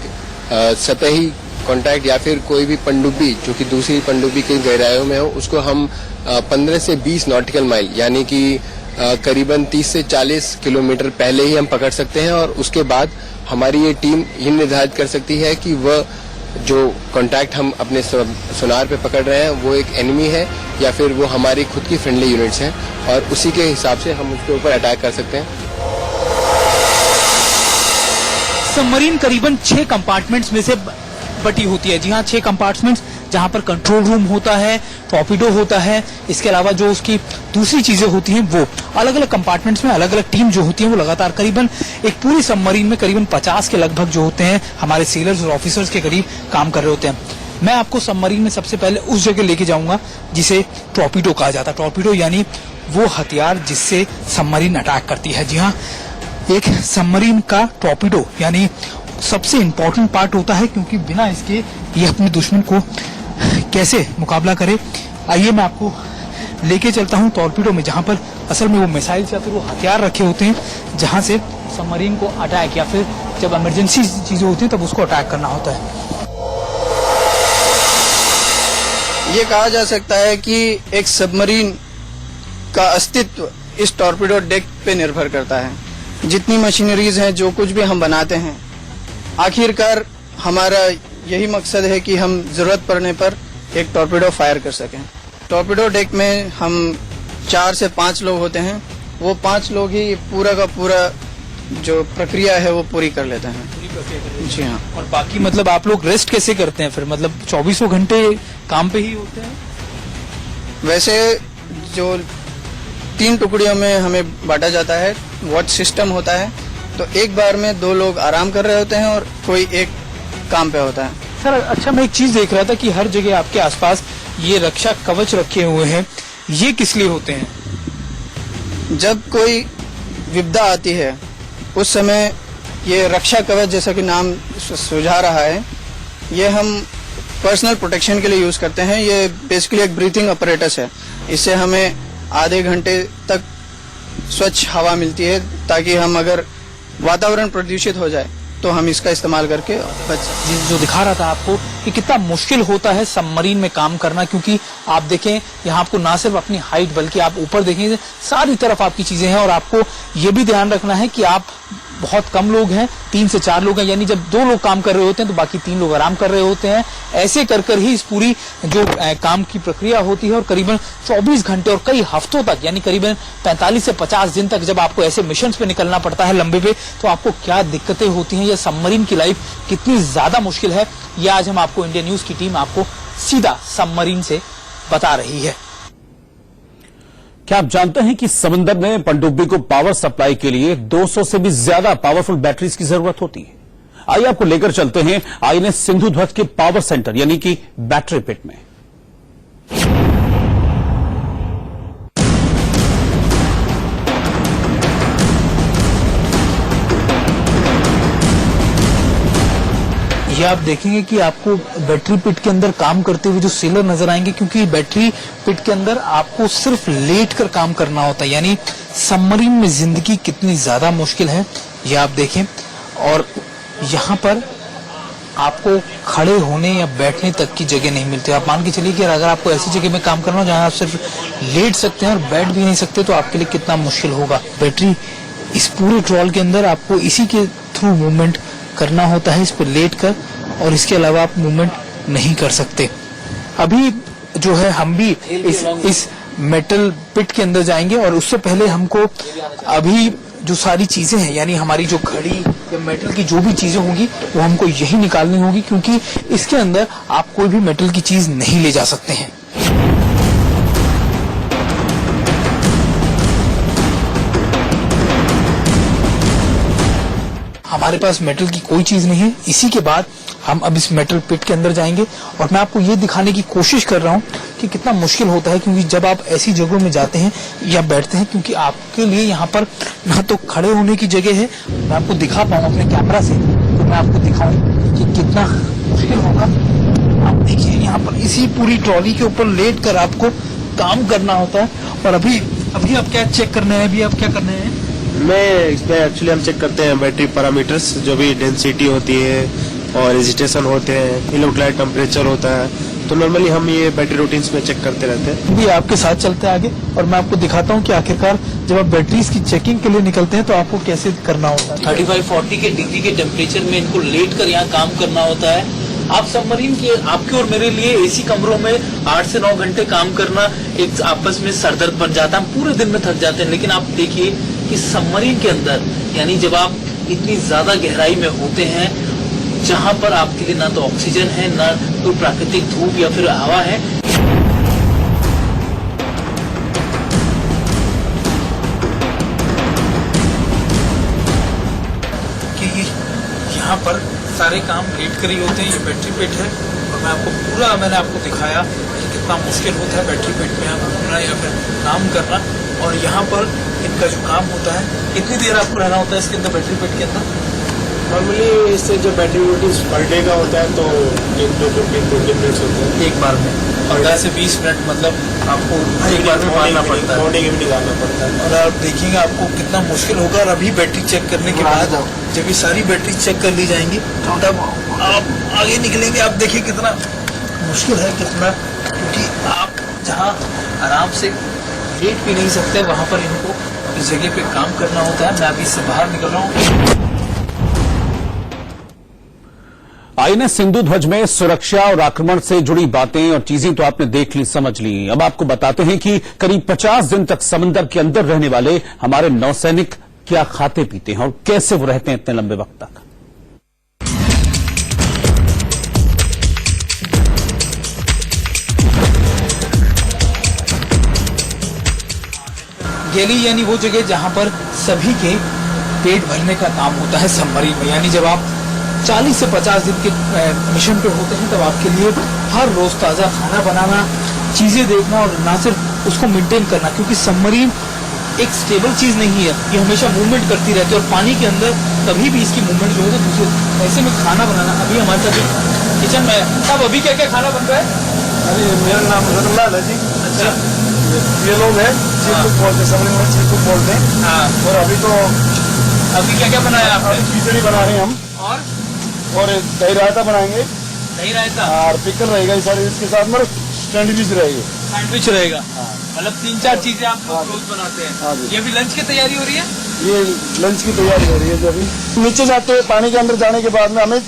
सतही कांटेक्ट या फिर कोई भी पनडुब्बी जो कि दूसरी पनडुब्बी की गहराइयों में हो उसको हम 15 से 20 नॉटिकल माइल यानी कि करीबन 30 से 40 किलोमीटर पहले ही हम पकड़ सकते हैं। और उसके बाद हमारी ये टीम ये निर्धारित कर सकती है कि वह जो कांटेक्ट हम अपने सोनार पे पकड़ रहे हैं वो एक एनिमी है या फिर वो हमारी खुद की फ्रेंडली यूनिट्स हैं, और उसी के हिसाब से हम उसके ऊपर अटैक कर सकते हैं। सबमरीन करीबन 6 कंपार्टमेंट्स में से बटी होती है। जी हाँ, 6 कंपार्टमेंट्स जहां पर कंट्रोल रूम होता है, टॉर्पीडो होता है, इसके अलावा जो उसकी दूसरी चीजें होती हैं वो अलग अलग कंपार्टमेंट्स में अलग अलग टीम जो होती है वो लगातार करीबन एक पूरी सबमरीन में करीबन 50 के लगभग जो होते हैं हमारे सेलर्स और ऑफिसर्स के करीब काम कर रहे होते हैं। मैं आपको सबमरीन में सबसे पहले उस जगह लेके जाऊंगा जिसे टॉर्पीडो कहा जाता है। टॉर्पीडो यानी वो हथियार जिससे सबमरीन अटैक करती है। जी हाँ, एक सबमरीन का टॉर्पीडो यानी सबसे इंपॉर्टेंट पार्ट होता है, क्योंकि बिना इसके ये अपने दुश्मन को कैसे मुकाबला करे। आइए मैं आपको लेके चलता हूं टॉर्पीडो में, जहां पर असल में वो मिसाइल या फिर वो हथियार रखे होते हैं जहां से सबमरीन को अटैक या फिर जब इमरजेंसी चीजें होती हैं तब उसको अटैक करना होता है। ये कहा जा सकता है कि एक सबमरीन का अस्तित्व इस टॉर्पीडो डेक पे निर्भर करता है। जितनी मशीनरीज हैं, जो कुछ भी हम बनाते हैं, आखिरकार हमारा यही मकसद है कि हम जरूरत पड़ने पर एक टॉर्पीडो फायर कर सकें। टॉर्पीडो डेक में हम 4 से 5 लोग होते हैं, वो 5 लोग ही पूरा का पूरा जो प्रक्रिया है वो पूरी कर लेते हैं। जी हाँ। और बाकी मतलब आप लोग रेस्ट कैसे करते हैं फिर? मतलब 24 घंटे काम पे ही होते हैं? वैसे जो 3 टुकड़ियों में हमें बांटा जाता है, वॉच सिस्टम होता है, तो एक बार में 2 लोग आराम कर रहे होते हैं और कोई एक काम पे होता है। सर अच्छा, मैं एक चीज देख रहा था कि हर जगह आपके आसपास ये रक्षा कवच रखे हुए हैं, ये किस लिए होते हैं? जब कोई विपदा आती है उस समय ये रक्षा कवच, जैसा कि नाम सुझा रहा है, ये हम पर्सनल प्रोटेक्शन के लिए यूज करते हैं। ये बेसिकली एक ब्रीथिंग अपरेटस है। इससे हमें आधे घंटे तक स्वच्छ हवा मिलती है, ताकि हम अगर वातावरण प्रदूषित हो जाए तो हम इसका इस्तेमाल करके बच। जो दिखा रहा था आपको कि कितना मुश्किल होता है सबमरीन में काम करना, क्योंकि आप देखें यहाँ आपको ना सिर्फ अपनी हाइट बल्कि आप ऊपर देखें सारी तरफ आपकी चीजें हैं, और आपको ये भी ध्यान रखना है कि आप बहुत कम लोग हैं, 3 से 4 लोग हैं, यानी जब 2 लोग काम कर रहे होते हैं तो बाकी 3 लोग आराम कर रहे होते हैं। ऐसे कर कर ही इस पूरी जो काम की प्रक्रिया होती है, और करीबन 24 घंटे और कई हफ्तों तक यानी करीबन 45 से 50 दिन तक जब आपको ऐसे मिशन पे निकलना पड़ता है लंबे पे, तो आपको क्या दिक्कतें होती हैं, या सबमरीन की लाइफ कितनी ज्यादा मुश्किल है, ये आज हम आपको इंडिया न्यूज की टीम आपको सीधा सबमरीन से बता रही है। क्या आप जानते हैं कि समंदर में पनडुब्बी को पावर सप्लाई के लिए 200 से भी ज्यादा पावरफुल बैटरीज की जरूरत होती है? आइए आपको लेकर चलते हैं आईएनएस सिंधु ध्वज के पावर सेंटर यानी कि बैटरी पिट में। ये आप देखेंगे कि आपको बैटरी पिट के अंदर काम करते हुए जो सेलर नजर आएंगे, क्योंकि बैटरी पिट के अंदर आपको सिर्फ लेट कर काम करना होता है, यानी सबमरीन में जिंदगी कितनी ज्यादा मुश्किल है ये आप देखें। और यहाँ पर आपको खड़े होने या बैठने तक की जगह नहीं मिलती। आप मान के चलिए कि अगर आपको ऐसी जगह में काम करना हो जहां आप सिर्फ लेट सकते हैं और बैठ भी नहीं सकते, तो आपके लिए कितना मुश्किल होगा। बैटरी इस पूरे ट्रॉल के अंदर आपको इसी के थ्रू मूवमेंट करना होता है, इस पर लेट कर, और इसके अलावा आप मूवमेंट नहीं कर सकते। अभी जो है हम भी इस मेटल पिट के अंदर जाएंगे, और उससे पहले हमको अभी जो सारी चीजें हैं, यानी हमारी जो घड़ी या मेटल की जो भी चीजें होंगी वो हमको यही निकालनी होगी, क्योंकि इसके अंदर आप कोई भी मेटल की चीज नहीं ले जा सकते हैं। हमारे पास मेटल की कोई चीज नहीं है। इसी के बाद हम अब इस मेटल पिट के अंदर जाएंगे, और मैं आपको ये दिखाने की कोशिश कर रहा हूँ कि कितना मुश्किल होता है, क्योंकि जब आप ऐसी जगहों में जाते हैं या बैठते हैं, क्योंकि आपके लिए यहाँ पर ना तो खड़े होने की जगह है, मैं आपको दिखा पाऊँ अपने कैमरा से, तो मैं आपको दिखाऊं कि कितना मुश्किल होगा। आप देखिए यहाँ पर इसी पूरी ट्रॉली के ऊपर लेट कर आपको काम करना होता है। और अभी आप क्या चेक करने हैं, अभी आप क्या करने हैं? इसमें एक्चुअली हम चेक करते हैं बैटरी पैरामीटर्स, जो भी डेंसिटी होती है और रेजिस्टेशन होते हैं, इलेक्ट्रोलाइट टेम्परेचर होता है, तो नॉर्मली हम ये बैटरी रूटीन्स में चेक करते रहते हैं। भी आपके साथ चलते हैं आगे, और मैं आपको दिखाता हूँ कि आखिरकार जब आप बैटरीज की चेकिंग के लिए निकलते हैं तो आपको कैसे करना होता है। 35-40 के डिग्री के टेम्परेचर में इनको लेट कर यहाँ काम करना होता है। आप सबमरीन के, आपके और मेरे लिए एसी कमरों में 8 से 9 घंटे काम करना एक आपस में सरदर्द बन जाता है, हम पूरे दिन में थक जाते हैं। लेकिन आप देखिए कि सबमरीन के अंदर, यानी जब आप इतनी ज्यादा गहराई में होते हैं, जहां पर आपके लिए ना तो ऑक्सीजन है, ना कोई प्राकृतिक धूप या फिर हवा है। कि यहाँ पर सारे काम लेट कर ही होते हैं। ये बैटरी पेट है, और मैंने आपको दिखाया कि कितना मुश्किल होता है बैटरी पेट में आप घूमना या फिर काम करना। और यहाँ पर इनका जो काम होता है, कितनी देर आपको रहना होता है इसके अंदर, बैटरी पेट के अंदर? नॉर्मली इससे जो बैटरी रूटीन्स पर डे का होता है तो 1-2-3-20 मिनट्स होते हैं एक बार में। 15 से 20 मिनट मतलब आपको एक बार में मारना पड़ता है, मॉर्निंग इवनिंग आना पड़ता है। और आप देखिएंगे आपको कितना मुश्किल होगा। और अभी बैटरी चेक करने के बाद जब ये सारी बैटरी चेक कर ली जाएंगी, तब आप आगे निकलेंगे। आप देखिए कितना मुश्किल है, कितना, क्योंकि आप जहाँ आराम से लेट भी नहीं सकते, वहां पर इनको इस जगह पे काम करना होता है। मैं अभी इससे बाहर निकल रहा हूँ। आईएनएस सिंधु ध्वज में सुरक्षा और आक्रमण से जुड़ी बातें और चीजें तो आपने देख ली, समझ ली। अब आपको बताते हैं कि करीब 50 दिन तक समंदर के अंदर रहने वाले हमारे नौसैनिक क्या खाते पीते हैं और कैसे वो रहते हैं इतने लंबे वक्त तक। गैली यानी वो जगह जहां पर सभी के पेट भरने का काम होता है सबमरीन में। यानी जब आप 40 से 50 दिन के मिशन पे होते हैं, तब आपके लिए हर रोज ताज़ा खाना बनाना, चीजें देखना, और ना सिर्फ उसको मेंटेन करना, क्योंकि सबमरीन एक स्टेबल चीज नहीं है, ये हमेशा मूवमेंट करती रहती है। और पानी के अंदर कभी भी इसकी मूवमेंट जो है तो ऐसे में खाना बनाना। अभी हमारे साथ किचन में अब अभी क्या क्या खाना बन रहा है? अरे मेरा नाम रतनलाल है जी। अच्छा, ये लोग हैं चीफ कुक बोलते हैं, सबमरीन में चीफ कुक बोलते हैं। हाँ, और अभी क्या क्या बनाया आपने? खिचड़ी बना रहे हैं हम, और दही रायता बनाएंगे, दही रायता और पिकल रहेगा, इसके साथ में सैंडविच रहेगी। सैंडविच रहेगा, मतलब 3-4 चीजें आप लोग रोज बनाते हैं। ये भी लंच की तैयारी हो रही है? ये लंच की तैयारी हो रही है। जब नीचे जाते हैं पानी के अंदर जाने के बाद में हमें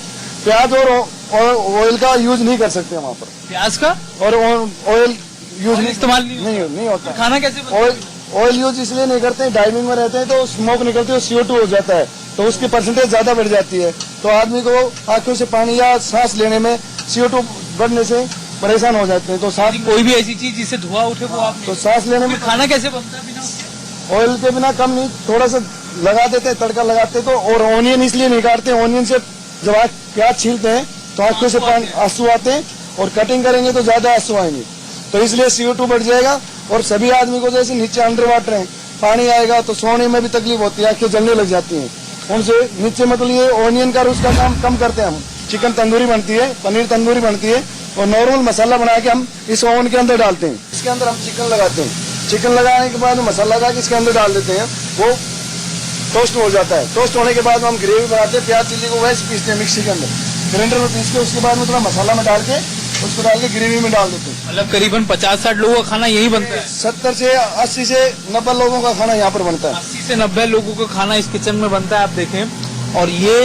प्याज और ऑयल का यूज नहीं कर सकते वहाँ पर। प्याज का और ऑयल यूज इस्तेमाल नहीं होता। खाना कैसे बनता है? ऑयल यूज इसलिए नहीं करते, डाइविंग में रहते हैं तो स्मोक निकलती है, CO2 हो जाता है, तो उसकी परसेंटेज ज्यादा बढ़ जाती है, तो आदमी को आंखों से पानी या सांस लेने में CO2 बढ़ने से परेशान हो जाते हैं। तो सांस, कोई भी ऐसी चीज जिससे धुआं उठे वो आप तो सांस लेने में खाना कैसे बनता है बिना उसके? ऑयल के बिना कम नहीं, थोड़ा सा लगा देते हैं, तड़का लगाते हैं। तो और ऑनियन इसलिए नहीं काटते, ऑनियन से जब आप प्याज छीलते हैं तो आंखों से आंसू आते हैं, और कटिंग करेंगे तो ज्यादा आंसू आएंगे, तो इसलिए CO2 बढ़ जाएगा। और सभी आदमी को जैसे नीचे अंडर वाटर है, पानी आएगा तो सोने में भी तकलीफ होती है, आंखें जलने लग जाती हैं उनसे। नीचे मतलब ये ऑनियन का उसका काम कम करते हैं हम। चिकन तंदूरी बनती है, पनीर तंदूरी बनती है, और नॉर्मल मसाला बना के हम इस ओवन के अंदर डालते हैं। इसके अंदर हम चिकन लगाते हैं, चिकन लगाने के बाद मसाला लगा के इसके अंदर डाल देते हैं, वो टोस्ट हो जाता है। टोस्ट होने के बाद हम ग्रेवी बनाते हैं, प्याज चिल्ली को वैसे पीसते हैं मिक्सी के अंदर। ग्राइंडर में पीस के उसके बाद में थोड़ा मसाला में डाल के उसको डाल के ग्रेवी में डाल देते हैं। मतलब करीबन 50-60 लोगों का खाना यही बनता है। 70 से 80 से 90 लोगों का खाना यहाँ पर बनता है। 80 से 90 लोगों का खाना इस किचन में बनता है, आप देखें। और ये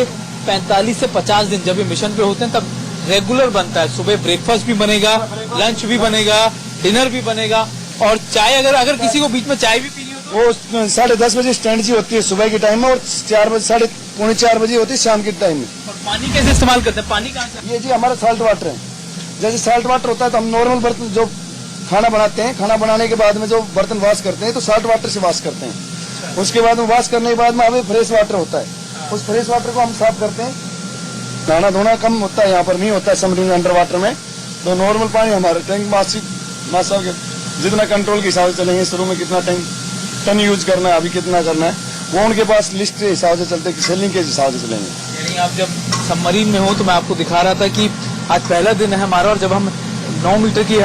45 से 50 दिन जब ये मिशन पे होते हैं तब रेगुलर बनता है। सुबह ब्रेकफास्ट भी बनेगा, लंच भी बनेगा, डिनर भी बनेगा, और चाय अगर किसी को बीच में चाय भी पीनी हो वो 10:30 बजे स्टैंड जी होती है सुबह के टाइम में, और 4 बजे 3:45 बजे होती है शाम के टाइम में। और पानी कैसे इस्तेमाल करते हैं? पानी कहाँ से? ये जी हमारा साल्ट वाटर है। जैसे साल्ट वाटर होता है तो हम नॉर्मल बर्तन जो खाना बनाते हैं, खाना बनाने के बाद में जो बर्तन वॉश करते हैं तो साल्ट वाटर से वॉश करते हैं। उसके बाद में वॉश करने के बाद में हमें फ्रेश वाटर होता है, उस फ्रेश वाटर को हम साफ करते हैं। नहाना धोना कम होता है यहाँ पर, नहीं होता है सबमरीन अंडर वाटर में। तो नॉर्मल पानी हमारे टैंक मास्टर के जितना कंट्रोल के हिसाब से चलेंगे, शुरू में कितना टन यूज करना है, अभी कितना करना है, वो उनके पास लिस्ट के हिसाब से चलते हैं, सेलिंग के हिसाब से चलेंगे। यानी आप जब सबमरीन में हो तो मैं आपको दिखा रहा था कि आज पहला दिन है हमारा, और जब हम 9 मीटर की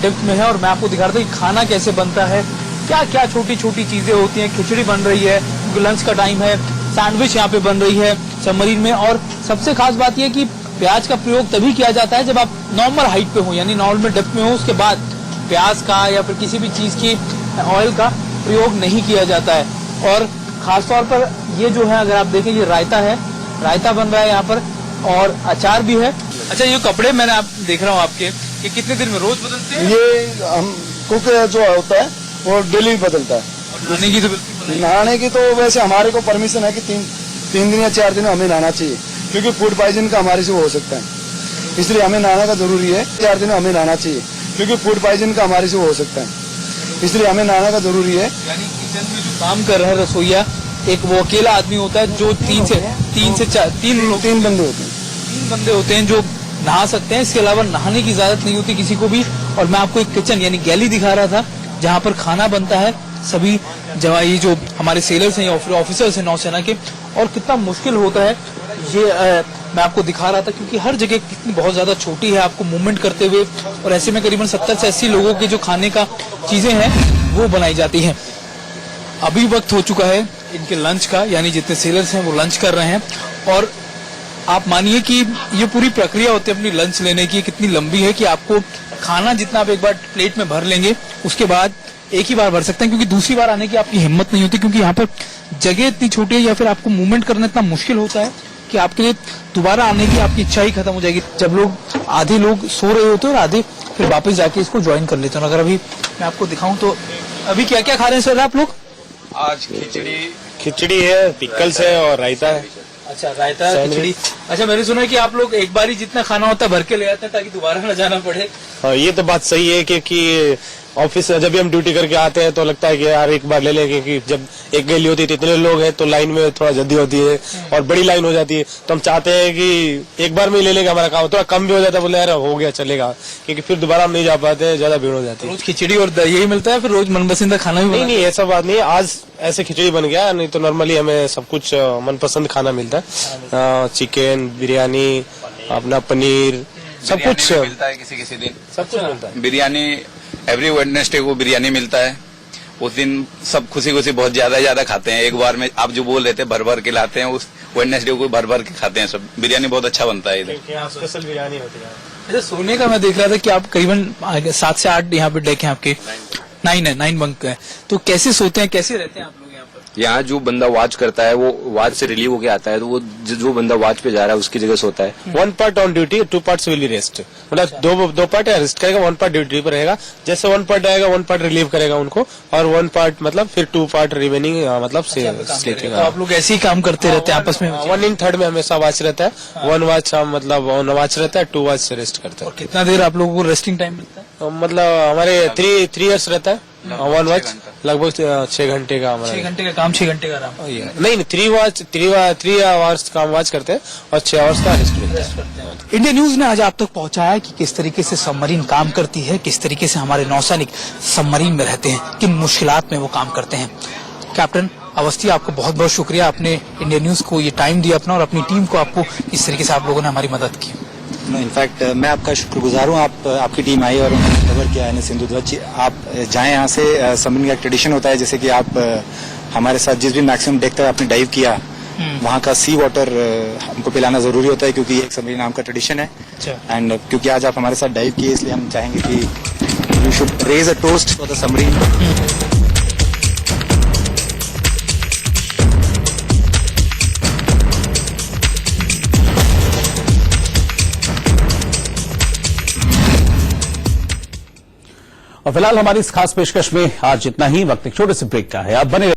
डेप्थ में है, और मैं आपको दिखा रहा था कि खाना कैसे बनता है, क्या क्या छोटी छोटी चीजें होती हैं। खिचड़ी बन रही है क्योंकि लंच का टाइम है, सैंडविच यहाँ पे बन रही है सबमरीन में। और सबसे खास बात यह कि प्याज का प्रयोग तभी किया जाता है जब आप नॉर्मल हाइट पे हो, यानी नॉर्मल डेप्थ में हो। उसके बाद प्याज का या फिर किसी भी चीज की ऑयल का प्रयोग नहीं किया जाता है। और खासतौर पर ये जो है, अगर आप देखें, ये रायता है, रायता बन रहा है यहाँ पर, और अचार भी है। अच्छा, ये कपड़े मैंने आप देख रहा हूँ आपके, ये कितने दिन में रोज बदलते हैं? ये हम कुक जो होता है वो डेली बदलता है। नहाने की तो बिल्कुल नहीं। नहाने की तो वैसे हमारे को परमिशन है कि 3 दिन या 4 दिन हमें नहाना चाहिए, क्योंकि फूड पॉइजन का हमारे से वो हो सकता है, इसलिए हमें नहाना का जरूरी है। 4 दिन हमें नहाना चाहिए क्योंकि फूड पॉइजन का हमारे से वो हो सकता है, इसलिए हमें नहाना का जरूरी है। यानी किचन में जो काम कर रहे हैं रसोईया, एक वो अकेला आदमी होता है जो 3 से 4 3 बंदे होते हैं। 3 बंदे होते हैं जो नहा सकते हैं। इसके अलावा नहाने की इजाजत नहीं होती किसी को भी। और मैं आपको एक किचन यानी गैली दिखा रहा था जहाँ पर खाना बनता है। सभी ये जो हमारे सेलर्स हैं या ऑफिसर्स हैं नौसेना के, और कितना मुश्किल होता है ये मैं आपको दिखा रहा था, क्योंकि हर जगह कितनी बहुत ज्यादा छोटी है आपको मूवमेंट करते हुए, और ऐसे में करीबन 70 से 80 लोगों के जो खाने का चीजें हैं वो बनाई जाती हैं। अभी वक्त हो चुका है इनके लंच का, यानी जितने सेलर्स हैं वो लंच कर रहे हैं। और आप मानिए कि ये पूरी प्रक्रिया होती है अपनी लंच लेने की, कितनी लंबी है कि आपको खाना जितना आप एक बार प्लेट में भर लेंगे उसके बाद एक ही बार भर सकते हैं, क्योंकि दूसरी बार आने की आपकी हिम्मत नहीं होती, क्योंकि यहाँ पर जगह इतनी छोटी है या फिर आपको मूवमेंट करना इतना मुश्किल होता है कि आपके लिए दोबारा आने की आपकी इच्छा ही खत्म हो जाएगी। जब आधे लोग सो रहे होते हैं और आधे फिर वापस जाके इसको ज्वाइन कर लेते हैं। अगर अभी मैं आपको दिखाऊं तो अभी क्या क्या खा रहे हैं सर आप लोग? आज खिचड़ी है, पिकल्स है और रायता है। अच्छा, रायता, खिचड़ी। अच्छा, मैंने सुना है कि आप लोग एक बार ही जितना खाना होता है भर के ले आते हैं ताकि दोबारा न जाना पड़े। हाँ, ये तो बात सही है, क्योंकि ऑफिस जब भी हम ड्यूटी करके आते हैं तो लगता है कि यार एक बार ले लें, क्योंकि जब एक गैली होती है तो इतने लोग हैं तो लाइन में थोड़ा जल्दी होती है और बड़ी लाइन हो जाती है। तो हम चाहते हैं कि एक बार में ही ले लेंगे, हमारा काम थोड़ा कम भी हो जाता है, बोले यार हो गया चलेगा, क्योंकि फिर दोबारा हम नहीं जा पाते, ज्यादा भीड़ हो जाती है। रोज खिचड़ी और यही मिलता है, फिर रोज मनपसंद खाना भी? नहीं, ऐसा बात नहीं है। आज ऐसे खिचड़ी बन गया, नहीं तो नॉर्मली हमें सब कुछ मनपसंद खाना मिलता है। चिकन, बिरयानी, अपना पनीर, सब कुछ मिलता है। किसी दिन सब कुछ मिलता है। बिरयानी एवरी वेडनेसडे को बिरयानी मिलता है। उस दिन सब खुशी बहुत ज्यादा खाते हैं। एक बार में आप जो बोल रहे थे भर के लाते हैं, उस वेडनेसडे को भर के खाते हैं सब। बिरयानी बहुत अच्छा बनता है इधर, स्पेशल बिरयानी होती है। अच्छा, सोने का मैं देख रहा था कि आप करीबन 7 से 8 यहाँ पे डेक हैं आपके, 9 बंक है। तो कैसे सोते हैं, कैसे रहते हैं आप लोग यहाँ पर? यहाँ जो बंदा वॉच करता है वो वॉच से रिलीव होके आता है, तो वो जो बंदा वॉच पे जा रहा है उसकी जगह सोता है। 1 part on duty, 2 parts will be rest. मतलब दो पार्ट रेस्ट करेगा, 1 पार्ट ड्यूटी पर रहेगा। जैसे 1 पार्ट आएगा 1 पार्ट रिलीव करेगा उनको, और 1 पार्ट मतलब फिर 2 पार्ट रिमेनिंग मतलब स्लीपिंग। तो आप लोग ऐसे ही काम करते रहते हैं आपस में? 1/3 में हमेशा वॉच रहता है। 1 वॉच मतलब 1 वॉच रहता है, 2 वॉच से रेस्ट करता है। और कितना देर आप लोगों को रेस्टिंग टाइम मिलता है? मतलब हमारे 3 इयर्स रहता है। 1 वॉच लगभग 6 घंटे का हमारा। 6 घंटे का काम, 6 घंटे का आराम? नहीं, 3 आवर्स काम वॉच करते हैं और 6 आवर्स का रेस्ट मिलता है। इंडिया न्यूज ने आज आप तक पहुंचाया है कि किस तरीके से सबमरीन काम करती है, किस तरीके से हमारे नौसैनिक सबमरीन में रहते हैं, किन मुश्किलात में वो काम करते हैं। कैप्टन अवस्थी, आपको बहुत बहुत शुक्रिया, आपने इंडिया न्यूज को ये टाइम दिया अपना, और अपनी टीम को आपको इस तरीके से आप लोगों ने हमारी मदद की। इनफैक्ट मैं आपका शुक्रगुजार हूँ, आपकी टीम आई और उन्होंने कवर किया है सिंधु ध्वज। आप जाएं यहाँ से। सबमरीन का एक ट्रेडिशन होता है, जैसे कि आप हमारे साथ जिस भी मैक्सिमम डेक तक आपने डाइव किया वहाँ का सी वाटर हमको पिलाना जरूरी होता है, क्योंकि एक सबमरीन नाम का ट्रेडिशन है। एंड क्योंकि आज आप हमारे साथ डाइव किए, इसलिए हम चाहेंगे कि you should raise a toast for the submarine. और फिलहाल हमारी इस खास पेशकश में आज इतना ही। वक्त एक छोटे से ब्रेक का है, आप बने